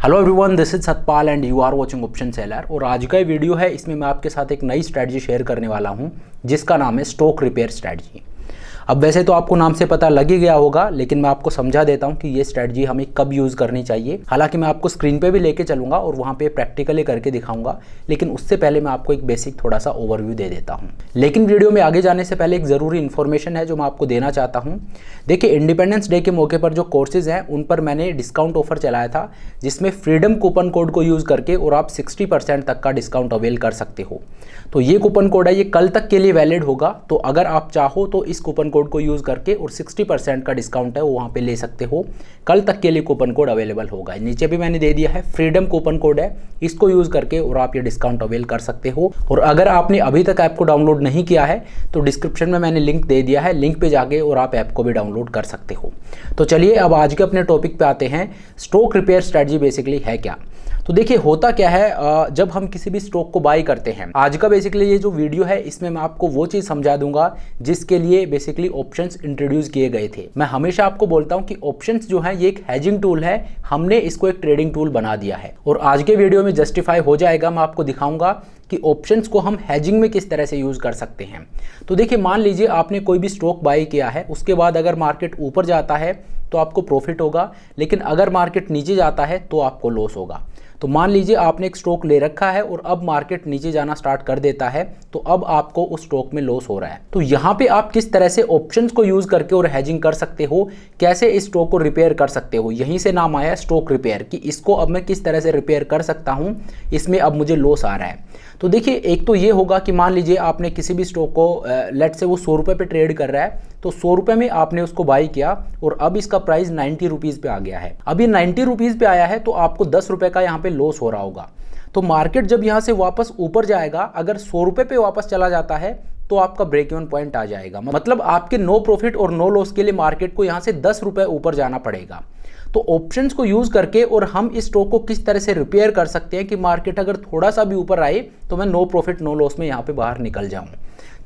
Hello everyone, this is Satpal and you are watching Option Seller. और आज का ये वीडियो है, इसमें मैं आपके साथ एक नई स्ट्रैटेजी शेयर करने वाला हूं जिसका नाम है स्टॉक रिपेयर स्ट्रैटेजी। अब वैसे तो आपको नाम से पता लग ही गया होगा, लेकिन मैं आपको समझा देता हूं कि ये स्ट्रैटेजी हमें कब यूज़ करनी चाहिए। हालांकि मैं आपको स्क्रीन पे भी लेके चलूंगा और वहां पे प्रैक्टिकली करके दिखाऊंगा, लेकिन उससे पहले मैं आपको एक बेसिक थोड़ा सा ओवरव्यू दे देता हूं। लेकिन वीडियो में आगे जाने से पहले एक ज़रूरी इन्फॉर्मेशन है जो मैं आपको देना चाहता हूँ। देखिए, इंडिपेंडेंस डे के मौके पर जो कोर्सेज हैं उन पर मैंने डिस्काउंट ऑफर चलाया था, जिसमें फ्रीडम कूपन कोड को यूज़ करके और आप 60% तक का डिस्काउंट अवेल कर सकते हो। तो ये कूपन कोड है, ये कल तक के लिए वैलिड होगा। तो अगर आप चाहो तो इस कूपन कोड को यूज़ करके और 60% का डिस्काउंट है वो वहाँ पे ले सकते हो। कल तक के लिए कूपन कोड अवेलेबल होगा। नीचे भी मैंने दे दिया है, फ्रीडम कूपन कोड है, इसको यूज़ करके और आप ये डिस्काउंट अवेल कर सकते हो। और अगर आपने अभी तक ऐप को डाउनलोड नहीं किया है तो डिस्क्रिप्शन में मैंने लिंक दे दिया है, लिंक पे जाके और आप ऐप को भी डाउनलोड कर सकते हो। तो चलिए अब आज के अपने टॉपिक पे आते हैं। स्टॉक रिपेयर स्ट्रेटजी बेसिकली है क्या? तो देखिए, होता क्या है, जब हम किसी भी स्टॉक को बाई करते हैं, आज का बेसिकली ये जो वीडियो है इसमें मैं आपको वो चीज़ समझा दूंगा जिसके लिए बेसिकली ऑप्शंस इंट्रोड्यूस किए गए थे। मैं हमेशा आपको बोलता हूं कि ऑप्शंस जो है ये एक हेजिंग टूल है, हमने इसको एक ट्रेडिंग टूल बना दिया है। और आज के वीडियो में जस्टिफाई हो जाएगा, मैं आपको दिखाऊंगा कि ऑप्शंस को हम हेजिंग में किस तरह से यूज़ कर सकते हैं। तो देखिए, मान लीजिए आपने कोई भी स्टॉक बाई किया है, उसके बाद अगर मार्केट ऊपर जाता है तो आपको प्रॉफिट होगा, लेकिन अगर मार्केट नीचे जाता है तो आपको लॉस होगा। तो मान लीजिए आपने एक स्टॉक ले रखा है और अब मार्केट नीचे जाना स्टार्ट कर देता है, तो अब आपको उस स्टॉक में लॉस हो रहा है। तो यहाँ पे आप किस तरह से ऑप्शंस को यूज़ करके और हेजिंग कर सकते हो, कैसे इस स्टॉक को रिपेयर कर सकते हो, यहीं से नाम आया स्टॉक रिपेयर, कि इसको अब मैं किस तरह से रिपेयर कर सकता हूँ, इसमें अब मुझे लॉस आ रहा है। तो देखिए, एक तो ये होगा कि मान लीजिए आपने किसी भी स्टॉक को लेट से वो 100 रुपये पे ट्रेड कर रहा है, तो 100 रुपये में आपने उसको बाई किया और अब इसका प्राइस 90 रुपीज़ पे आ गया है। अब ये 90 रुपीज़ पे आया है तो आपको 10 रुपये का यहाँ पे लॉस हो रहा होगा। तो मार्केट जब यहाँ से वापस ऊपर जाएगा, अगर 100 रुपये पे वापस चला जाता है तो आपका ब्रेक इवन पॉइंट आ जाएगा। मतलब आपके नो प्रॉफिट और नो लॉस के लिए मार्केट को यहाँ से 10 रुपये ऊपर जाना पड़ेगा। तो ऑप्शंस को यूज़ करके और हम इस स्टॉक को किस तरह से रिपेयर कर सकते हैं कि मार्केट अगर थोड़ा सा भी ऊपर आए तो मैं नो प्रॉफिट नो लॉस में यहाँ पे बाहर निकल जाऊँ।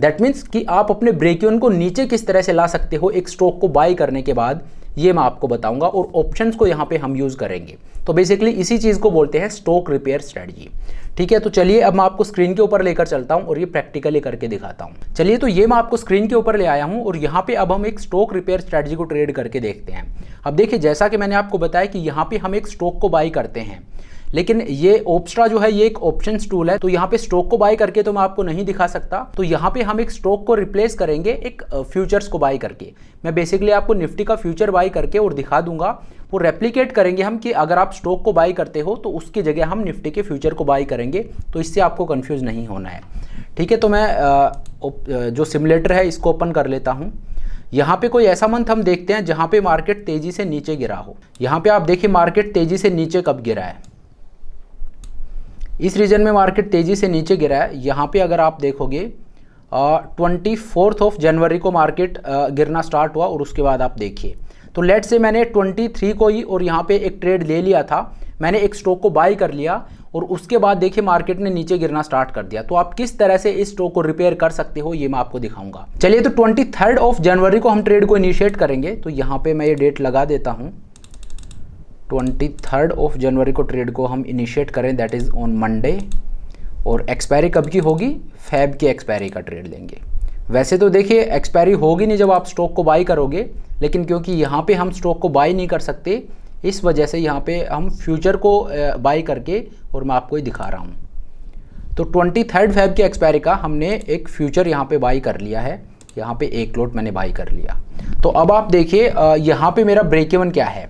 दैट मीन्स कि आप अपने ब्रेक इवन को नीचे किस तरह से ला सकते हो एक स्टॉक को बाई करने के बाद, ये मैं आपको बताऊंगा और ऑप्शंस को यहाँ पे हम यूज़ करेंगे। तो बेसिकली इसी चीज़ को बोलते हैं स्टॉक रिपेयर स्ट्रेटजी। ठीक है, तो चलिए अब मैं आपको स्क्रीन के ऊपर लेकर चलता हूँ और ये प्रैक्टिकली करके दिखाता हूँ। चलिए, तो ये मैं आपको स्क्रीन के ऊपर ले आया हूँ और यहाँ पे अब हम एक स्टॉक रिपेयर स्ट्रेटजी को ट्रेड करके देखते हैं। अब देखिए, जैसा कि मैंने आपको बताया कि यहाँ पे हम एक स्टॉक को बाई करते हैं, लेकिन ये ओप्स्ट्रा जो है ये एक ऑप्शंस टूल है, तो यहाँ पे स्टॉक को बाई करके तो मैं आपको नहीं दिखा सकता। तो यहाँ पे हम एक स्टॉक को रिप्लेस करेंगे एक फ्यूचर्स को बाई करके। मैं बेसिकली आपको निफ्टी का फ्यूचर बाई करके और दिखा दूंगा, वो रेप्लिकेट करेंगे हम कि अगर आप स्टॉक को बाई करते हो तो उसकी जगह हम निफ्टी के फ्यूचर को बाई करेंगे, तो इससे आपको कन्फ्यूज़ नहीं होना है। ठीक है, तो मैं जो सिमुलेटर है इसको ओपन कर लेता हूँ। यहाँ पे कोई ऐसा मंथ हम देखते हैं जहाँ पे मार्केट तेज़ी से नीचे गिरा हो। यहाँ पे आप देखिए मार्केट तेज़ी से नीचे कब गिरा है, इस रीजन में मार्केट तेज़ी से नीचे गिरा है। यहाँ पे अगर आप देखोगे 24 जनवरी को मार्केट गिरना स्टार्ट हुआ और उसके बाद आप देखिए, तो लेट से मैंने 23 को ही और यहाँ पे एक ट्रेड ले लिया था, मैंने एक स्टॉक को बाई कर लिया और उसके बाद देखिए मार्केट ने नीचे गिरना स्टार्ट कर दिया। तो आप किस तरह से इस स्टॉक को रिपेयर कर सकते हो ये मैं आपको दिखाऊंगा। चलिए, तो 23 जनवरी को हम ट्रेड को इनिशिएट करेंगे। तो यहाँ पे मैं ये डेट लगा देता हूँ, 23 जनवरी को ट्रेड को हम इनिशिएट करें, दैट इज़ ऑन मंडे। और एक्सपायरी कब की होगी? फेब की एक्सपायरी का ट्रेड लेंगे। वैसे तो देखिए एक्सपायरी होगी नहीं जब आप स्टॉक को बाई करोगे, लेकिन क्योंकि यहाँ पे हम स्टॉक को बाई नहीं कर सकते, इस वजह से यहाँ पे हम फ्यूचर को बाई करके और मैं आपको ये दिखा रहा हूँ। तो 23 फेब की एक्सपायरी का हमने एक फ्यूचर यहाँ पे बाई कर लिया है, यहाँ पे एक लॉट मैंने बाई कर लिया। तो अब आप देखिए यहाँ पे मेरा ब्रेक इवन क्या है,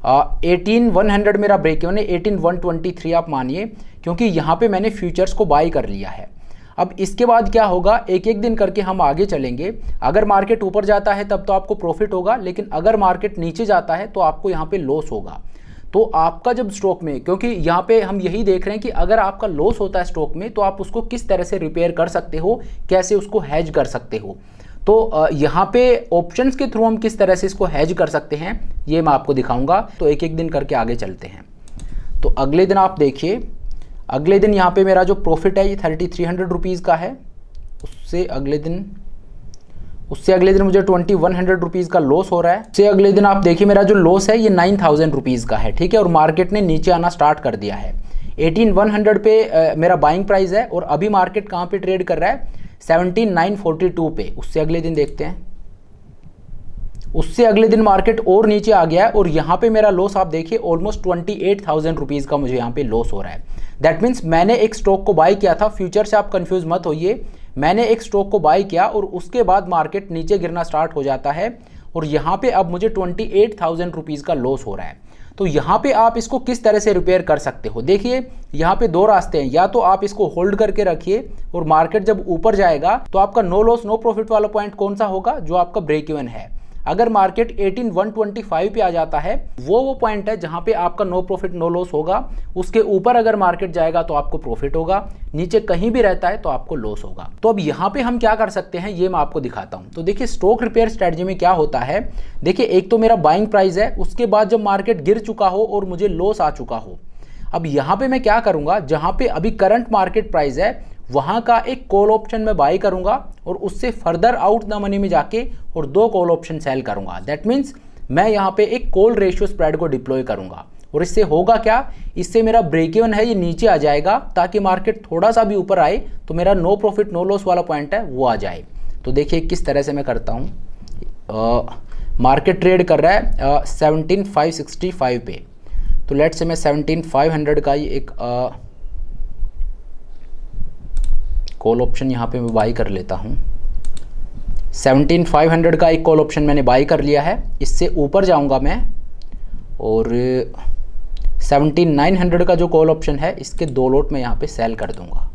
18,100 मेरा ब्रेक इवन है, 18,123 आप मानिए, क्योंकि यहाँ पे मैंने फ्यूचर्स को बाई कर लिया है। अब इसके बाद क्या होगा, एक एक दिन करके हम आगे चलेंगे। अगर मार्केट ऊपर जाता है तब तो आपको प्रॉफिट होगा, लेकिन अगर मार्केट नीचे जाता है तो आपको यहाँ पे लॉस होगा। तो आपका जब स्टॉक में, क्योंकि यहाँ पे हम यही देख रहे हैं कि अगर आपका लॉस होता है स्टॉक में तो आप उसको किस तरह से रिपेयर कर सकते हो, कैसे उसको हैज कर सकते हो। तो यहाँ पे ऑप्शंस के थ्रू हम किस तरह से इसको हैज कर सकते हैं ये मैं आपको दिखाऊंगा। तो एक एक दिन करके आगे चलते हैं। तो अगले दिन आप देखिए, अगले दिन यहाँ पे मेरा जो प्रॉफिट है ये 3300 रुपीज़ का है। उससे अगले दिन उससे अगले दिन मुझे 2100 रुपीज़ का लॉस हो रहा है। उससे अगले दिन आप देखिए मेरा जो लॉस है ये 9000 रुपीज़ का है, ठीक है। और मार्केट ने नीचे आना स्टार्ट कर दिया है। 18100 पे मेरा बाइंग प्राइस है और अभी मार्केट कहाँ पे ट्रेड कर रहा है, 17942 पे। उससे अगले दिन देखते हैं, उससे अगले दिन मार्केट और नीचे आ गया है और यहाँ पे मेरा लॉस आप देखिए ऑलमोस्ट 28000 रुपीज़ का मुझे यहाँ पे लॉस हो रहा है। दैट मीन्स मैंने एक स्टॉक को बाय किया था, फ्यूचर से आप कंफ्यूज मत होइए, मैंने एक स्टॉक को बाय किया और उसके बाद मार्केट नीचे गिरना स्टार्ट हो जाता है और यहाँ पे अब मुझे 28000 रुपीज़ का लॉस हो रहा है। तो यहाँ पे आप इसको किस तरह से रिपेयर कर सकते हो, देखिए यहाँ पे दो रास्ते हैं। या तो आप इसको होल्ड करके रखिए और मार्केट जब ऊपर जाएगा तो आपका नो लॉस नो प्रॉफिट वाला पॉइंट कौन सा होगा, जो आपका ब्रेक इवन है। अगर मार्केट 18125 पे आ जाता है वो पॉइंट है जहां पे आपका नो प्रॉफिट नो लॉस होगा। उसके ऊपर अगर मार्केट जाएगा तो आपको प्रॉफिट होगा, नीचे कहीं भी रहता है तो आपको लॉस होगा। तो अब यहाँ पे हम क्या कर सकते हैं ये मैं आपको दिखाता हूँ। तो देखिए स्टॉक रिपेयर स्ट्रेटजी में क्या होता है, देखिए एक तो मेरा बाइंग प्राइस है, उसके बाद जब मार्केट गिर चुका हो और मुझे लॉस आ चुका हो, अब यहाँ पे मैं क्या करूँगा, जहाँ पे अभी करंट मार्केट प्राइस है वहाँ का एक कॉल ऑप्शन में बाई करूँगा और उससे फर्दर आउट द मनी में जाके और 2 कॉल ऑप्शन सेल करूँगा। दैट मीन्स मैं यहाँ पे एक कॉल रेशियो स्प्रेड को डिप्लॉय करूँगा और इससे होगा क्या, इससे मेरा ब्रेक इवन है ये नीचे आ जाएगा ताकि मार्केट थोड़ा सा भी ऊपर आए तो मेरा नो प्रॉफिट नो लॉस वाला पॉइंट है वो आ जाए। तो देखिए किस तरह से मैं करता हूँ। मार्केट ट्रेड कर रहा है 17565 पे, तो लेट्स से मैं 17500 का ही एक कॉल ऑप्शन यहाँ पे मैं बाई कर लेता हूँ। 17500 का एक कॉल ऑप्शन मैंने बाई कर लिया है। इससे ऊपर जाऊँगा मैं और 17900 का जो कॉल ऑप्शन है इसके 2 लॉट में यहाँ पे सेल कर दूँगा।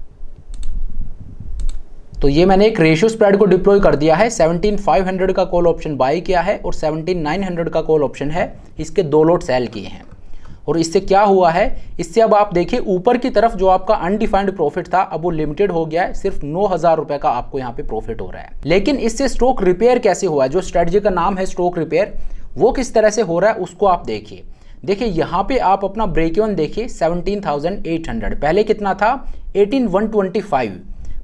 तो ये मैंने एक रेशियो स्प्रेड को डिप्लॉय कर दिया है। 17500 का कॉल ऑप्शन बाई किया है और 17900 का कॉल ऑप्शन है, इसके 2 लॉट सेल किए हैं। और इससे क्या हुआ है, इससे अब आप देखिए ऊपर की तरफ जो आपका अनडिफाइंड प्रॉफिट था अब वो लिमिटेड हो गया है, सिर्फ 9000 रुपए का आपको यहाँ पे प्रॉफिट हो रहा है। लेकिन इससे स्टॉक रिपेयर कैसे हुआ है, जो स्ट्रेटजी का नाम है स्टॉक रिपेयर, वो किस तरह से हो रहा है उसको आप देखिए। देखिए यहाँ पे आप अपना ब्रेक इवन देखिए 17800, पहले कितना था 18125,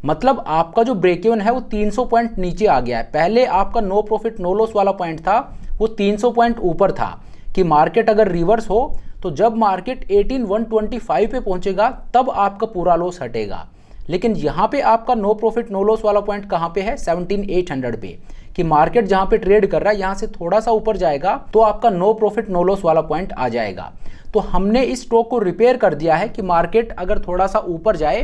मतलब आपका जो ब्रेक इवन है वो 300 पॉइंट नीचे आ गया है। पहले आपका नो प्रॉफिट नो लॉस वाला पॉइंट था वो 300 पॉइंट ऊपर था कि मार्केट अगर रिवर्स हो तो जब मार्केट 18125 पे पहुंचेगा तब आपका पूरा लॉस हटेगा। लेकिन यहाँ पे आपका नो प्रॉफिट नो लॉस वाला पॉइंट कहाँ पे है, 17800 पे, कि मार्केट जहाँ पे ट्रेड कर रहा है यहाँ से थोड़ा सा ऊपर जाएगा तो आपका नो प्रॉफिट नो लॉस वाला पॉइंट आ जाएगा। तो हमने इस स्टॉक को रिपेयर कर दिया है कि मार्केट अगर थोड़ा सा ऊपर जाए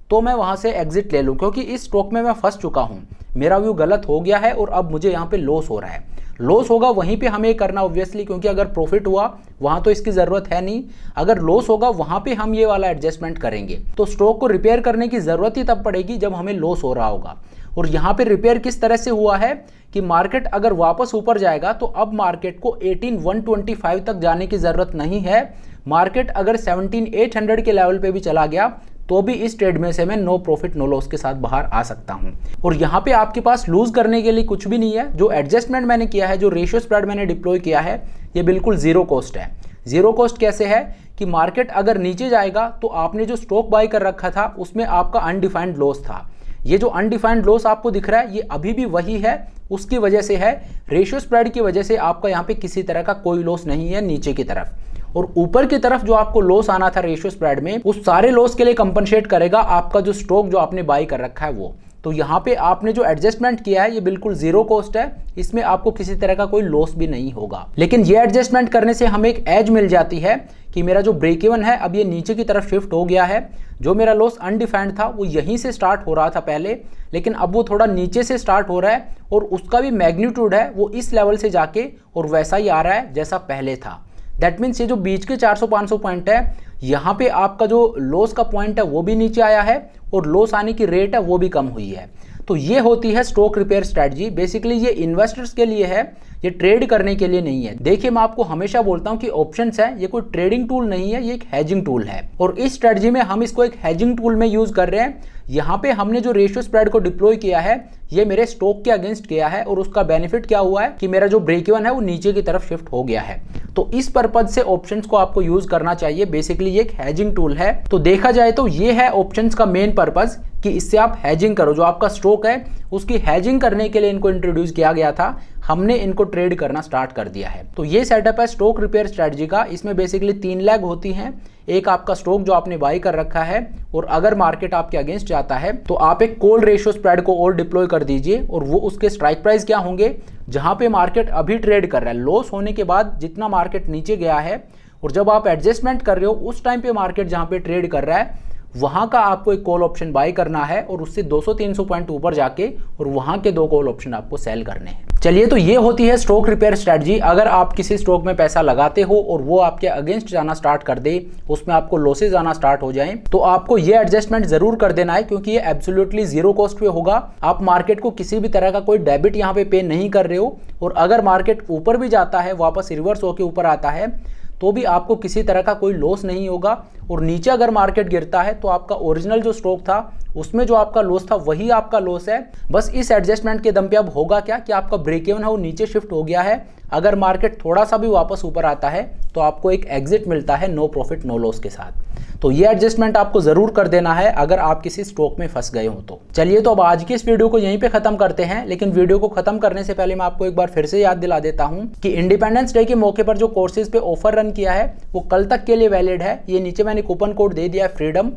तो मैं वहाँ से एग्जिट ले लूँ, क्योंकि इस स्टॉक में मैं फंस चुका हूँ, मेरा व्यू गलत हो गया है और अब मुझे यहाँ पे लॉस हो रहा है। लॉस होगा वहीं पे हमें करना ऑब्वियसली, क्योंकि अगर प्रॉफिट हुआ वहाँ तो इसकी ज़रूरत है नहीं, अगर लॉस होगा वहाँ पे हम ये वाला एडजस्टमेंट करेंगे। तो स्टॉक को रिपेयर करने की ज़रूरत ही तब पड़ेगी जब हमें लॉस हो रहा होगा। और यहाँ पे रिपेयर किस तरह से हुआ है कि मार्केट अगर वापस ऊपर जाएगा तो अब मार्केट को 18125 तक जाने की ज़रूरत नहीं है। मार्केट अगर 17800 के लेवल पे भी चला गया तो भी इस ट्रेड में से मैं नो प्रॉफिट नो लॉस के साथ बाहर आ सकता हूं। और यहाँ पे आपके पास लूज करने के लिए कुछ भी नहीं है। जो एडजस्टमेंट मैंने किया है, जो रेशियो स्प्रेड मैंने डिप्लॉय किया है, ये बिल्कुल जीरो कॉस्ट है। जीरो कॉस्ट कैसे है कि मार्केट अगर नीचे जाएगा तो आपने जो स्टॉक बाय कर रखा था उसमें आपका अनडिफाइंड लॉस था। ये जो अनडिफाइंड लॉस आपको दिख रहा है ये अभी भी वही है, उसकी वजह से है, रेशियो स्प्रेड की वजह से आपका यहाँ पे किसी तरह का कोई लॉस नहीं है नीचे की तरफ। और ऊपर की तरफ जो आपको लॉस आना था रेशियो स्प्रेड में, उस सारे लॉस के लिए कंपनसेट करेगा आपका जो स्टॉक जो आपने बाय कर रखा है वो। तो यहाँ पे आपने जो एडजस्टमेंट किया है ये बिल्कुल जीरो कॉस्ट है, इसमें आपको किसी तरह का कोई लॉस भी नहीं होगा। लेकिन ये एडजस्टमेंट करने से हमें एक एज मिल जाती है कि मेरा जो ब्रेक इवन है अब ये नीचे की तरफ शिफ्ट हो गया है। जो मेरा लॉस अनडिफाइंड था वो यहीं से स्टार्ट हो रहा था पहले, लेकिन अब वो थोड़ा नीचे से स्टार्ट हो रहा है और उसका भी मैग्नीट्यूड है वो इस लेवल से जाके और वैसा ही आ रहा है जैसा पहले था। दैट मीन्स ये जो बीच के 400-500 पॉइंट है, यहाँ पे आपका जो लॉस का पॉइंट है वो भी नीचे आया है और लॉस आने की रेट है वो भी कम हुई है। तो ये होती है स्टॉक रिपेयर स्ट्रेटजी। बेसिकली ये इन्वेस्टर्स के लिए है, ये ट्रेड करने के लिए नहीं है। देखिए मैं आपको हमेशा बोलता हूँ कि ऑप्शंस है ये कोई ट्रेडिंग टूल नहीं है, ये एक हेजिंग टूल है और इस स्ट्रेटजी में हम इसको एक हेजिंग टूल में यूज कर रहे हैं। यहाँ पे हमने जो रेशियो स्प्रेड को डिप्लॉय किया है ये मेरे स्टॉक के अगेंस्ट किया है और उसका बेनिफिट क्या हुआ है कि मेरा जो ब्रेक इवन है वो नीचे की तरफ शिफ्ट हो गया है। तो इस पर्पज से ऑप्शंस को आपको यूज करना चाहिए। बेसिकली ये एक हेजिंग टूल है। तो देखा जाए तो ये है ऑप्शंस का मेन पर्पज कि इससे आप हैजिंग करो। जो आपका स्टॉक है उसकी हैजिंग करने के लिए इनको इंट्रोड्यूस किया गया था, हमने इनको ट्रेड करना स्टार्ट कर दिया है। तो ये सेटअप है स्टॉक रिपेयर स्ट्रेटजी का। इसमें बेसिकली 3 लेग होती हैं। एक आपका स्टॉक जो आपने बाई कर रखा है, और अगर मार्केट आपके अगेंस्ट जाता है तो आप एक कॉल रेशियो स्प्रेड को और डिप्लॉय कर दीजिए, और वो उसके स्ट्राइक प्राइस क्या होंगे, जहां पे मार्केट अभी ट्रेड कर रहा है, लॉस होने के बाद जितना मार्केट नीचे गया है, और जब आप एडजस्टमेंट कर रहे हो उस टाइम पे मार्केट जहां पे ट्रेड कर रहा है, वहां का आपको एक कॉल ऑप्शन बाय करना है, और उससे 200-300 पॉइंट ऊपर जाके और वहां के 2 कॉल ऑप्शन आपको सेल करने हैं। चलिए, तो ये होती है स्टॉक रिपेयर स्ट्रेटजी। अगर आप किसी स्टॉक में पैसा लगाते हो और वो आपके अगेंस्ट जाना स्टार्ट कर दे, उसमें आपको लॉसेज आना स्टार्ट हो जाए, तो आपको ये एडजस्टमेंट जरूर कर देना है, क्योंकि ये एब्सोल्युटली जीरो कॉस्ट पे होगा। आप मार्केट को किसी भी तरह का कोई डेबिट यहाँ पे नहीं कर रहे हो, और अगर मार्केट ऊपर भी जाता है, वापस रिवर्स होकर ऊपर आता है, तो भी आपको किसी तरह का कोई लॉस नहीं होगा। और नीचे अगर मार्केट गिरता है तो आपका ओरिजिनल जो स्टॉक था उसमें जो आपका लॉस था वही आपका लॉस है। बस इस एडजस्टमेंट के दम पे अब होगा क्या कि आपका ब्रेक इवन है वो नीचे शिफ्ट हो गया है। अगर मार्केट थोड़ा सा भी वापस ऊपर आता है तो आपको एक एग्जिट मिलता है नो प्रॉफिट नो लॉस के साथ। तो ये एडजस्टमेंट आपको जरूर कर देना है अगर आप किसी स्टॉक में फंस गए हो तो। चलिए, तो अब आज की इस वीडियो को यहीं पे खत्म करते हैं, लेकिन वीडियो को खत्म करने से पहले मैं आपको एक बार फिर से याद दिला देता हूं कि इंडिपेंडेंस डे के मौके पर जो कोर्सेज पे ऑफर रन किया है वो कल तक के लिए वैलिड है। ये नीचे मैंने कूपन कोड दे दिया है फ्रीडम।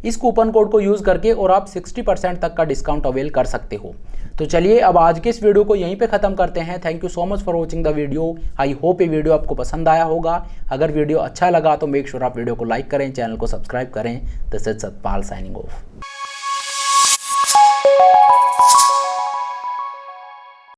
इस कूपन कोड को यूज करके और आप 60% तक का डिस्काउंट अवेल कर सकते हो। तो चलिए, अब आज के इस वीडियो को यहीं पे खत्म करते हैं। Thank you so much for watching the video. I hope ये वीडियो आपको पसंद आया होगा। अगर वीडियो अच्छा लगा तो मेक श्योर आप वीडियो को लाइक करें, चैनल को सब्सक्राइब करें। This is Satpal signing off.